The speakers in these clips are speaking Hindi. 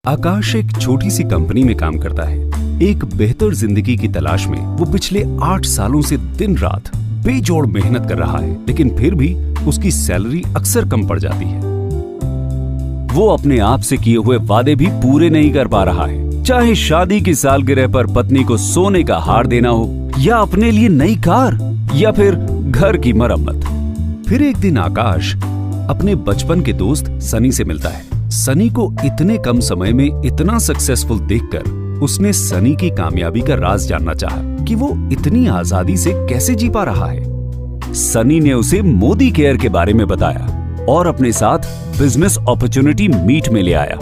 आकाश एक छोटी सी कंपनी में काम करता है। एक बेहतर जिंदगी की तलाश में वो पिछले 8 सालों से दिन रात बेजोड़ मेहनत कर रहा है, लेकिन फिर भी उसकी सैलरी अक्सर कम पड़ जाती है। वो अपने आप से किए हुए वादे भी पूरे नहीं कर पा रहा है, चाहे शादी की सालगिरह पर पत्नी को सोने का हार देना हो, या अपने लिए नई कार, या फिर घर की मरम्मत। फिर एक दिन आकाश अपने बचपन के दोस्त सनी से मिलता है। सनी को इतने कम समय में इतना सक्सेसफुल देखकर उसने सनी की कामयाबी का राज जानना चाहा कि वो इतनी आजादी से कैसे जी पा रहा है। सनी ने उसे मोदी केयर के बारे में बताया और अपने साथ बिजनेस अपॉर्चुनिटी मीट में ले आया।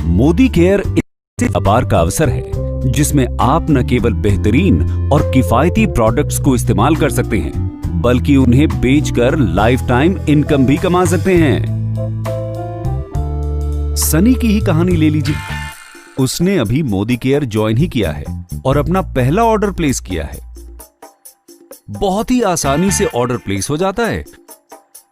मोदी केयर एक अपार का अवसर है जिसमें आप न केवल बेहतरीन और किफायती प्रोडक्ट्स को इस्तेमाल कर सकते हैं, बल्कि उन्हें बेचकर लाइफ टाइम इनकम भी कमा सकते हैं। सनी की ही कहानी ले लीजिए। उसने अभी मोदी केयर ज्वाइन ही किया है और अपना पहला ऑर्डर प्लेस किया है। बहुत ही आसानी से ऑर्डर प्लेस हो जाता है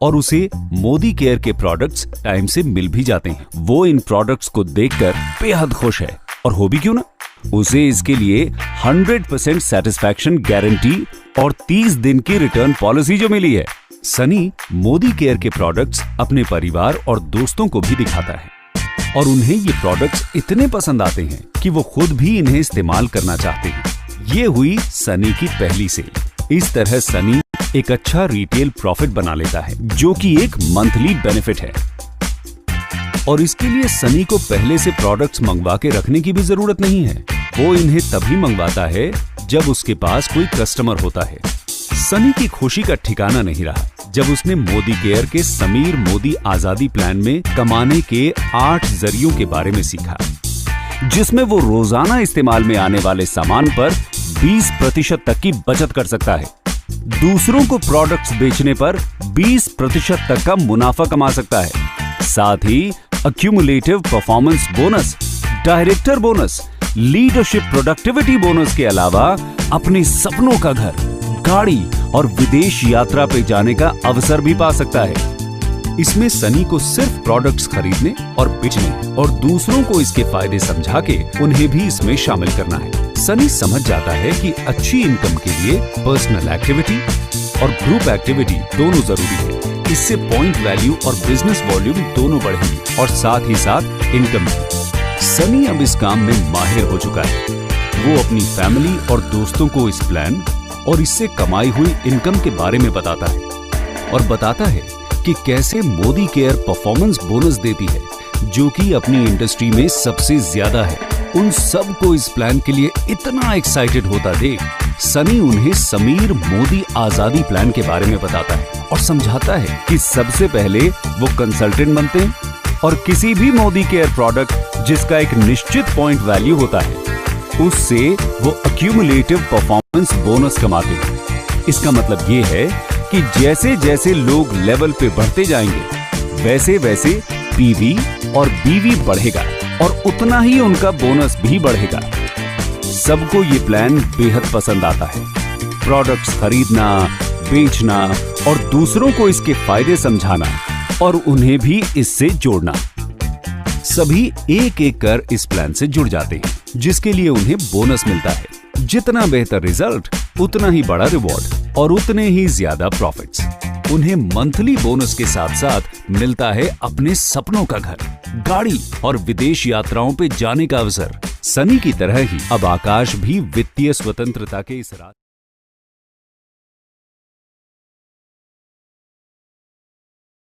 और उसे मोदी केयर के प्रोडक्ट्स टाइम से मिल भी जाते हैं। वो इन प्रोडक्ट्स को देखकर बेहद खुश है, और हो भी क्यों ना। उसे इसके लिए 100% सेटिस्फैक्शन गारंटी और 30 दिन की रिटर्न पॉलिसी जो मिली है। सनी मोदी केयर के प्रोडक्ट्स अपने परिवार और दोस्तों को भी दिखाता है और उन्हें ये प्रोडक्ट्स इतने पसंद आते हैं कि वो खुद भी इन्हें इस्तेमाल करना चाहते हैं। ये हुई सनी की पहली सेल। इस तरह सनी एक अच्छा रिटेल प्रॉफिट बना लेता है, जो कि एक मंथली बेनिफिट है। और इसके लिए सनी को पहले से प्रोडक्ट्स मंगवा के रखने की भी जरूरत नहीं है। वो इन्हें तभी मंगवाता है जब उसके पास कोई कस्टमर होता है। सनी की खुशी का ठिकाना नहीं रहा जब उसने मोदी केयर के समीर मोदी आजादी प्लान में कमाने के 8 जरियों के बारे में सीखा, जिसमें वो रोजाना इस्तेमाल में आने वाले सामान पर 20% तक की बचत कर सकता है। दूसरों को प्रोडक्ट्स बेचने पर 20% तक का मुनाफा कमा सकता है। साथ ही accumulative performance bonus, director bonus, leadership productivity bonus के अलावा अपने सपनों का घर, गाड़ी और विदेश यात्रा पे जाने का अवसर भी पा सकता है। इसमें सनी को सिर्फ प्रोडक्ट्स खरीदने और बेचने और दूसरों को इसके फायदे समझा के उन्हें भी इसमें शामिल करना है। सनी समझ जाता है कि अच्छी इनकम के लिए पर्सनल एक्टिविटी और ग्रुप एक्टिविटी दोनों जरूरी है। इससे पॉइंट वैल्यू और बिजनेस वॉल्यूम दोनों बढ़ेंगी और साथ ही साथ इनकम भी। सनी अब इस काम में माहिर हो चुका है। वो अपनी फैमिली और दोस्तों को इस प्लान और इससे कमाई हुई इनकम के बारे में बताता है और बताता है कि कैसे मोदी केयर परफॉर्मेंस बोनस देती है, जो कि अपनी इंडस्ट्री में सबसे ज्यादा है। उन सब को इस प्लान के लिए इतना एक्साइटेड होता देख सनी उन्हें समीर मोदी आजादी प्लान के बारे में बताता है और समझाता है कि सबसे पहले वो कंसल्टेंट बनते हैं और किसी भी मोदी केयर प्रोडक्ट जिसका एक निश्चित पॉइंट वैल्यू होता है, उससे वो अक्यूमुलेटिव परफॉर्मेंस बोनस कमाते हैं। इसका मतलब ये है कि जैसे जैसे लोग लेवल पे बढ़ते जाएंगे, वैसे वैसे पीवी और बीवी बढ़ेगा और उतना ही उनका बोनस भी बढ़ेगा। सबको ये प्लान बेहद पसंद आता है। प्रोडक्ट्स खरीदना, बेचना और दूसरों को इसके फायदे समझाना और उन्हें भी इससे जोड़ना। सभी एक एक कर इस प्लान से जुड़ जाते हैं, जिसके लिए उन्हें बोनस मिलता है। जितना बेहतर रिजल्ट, उतना ही बड़ा रिवॉर्ड और उतने ही ज्यादा प्रॉफिट्स। उन्हें मंथली बोनस के साथ साथ मिलता है अपने सपनों का घर, गाड़ी और विदेश यात्राओं पे जाने का अवसर। सनी की तरह ही अब आकाश भी वित्तीय स्वतंत्रता के इस राह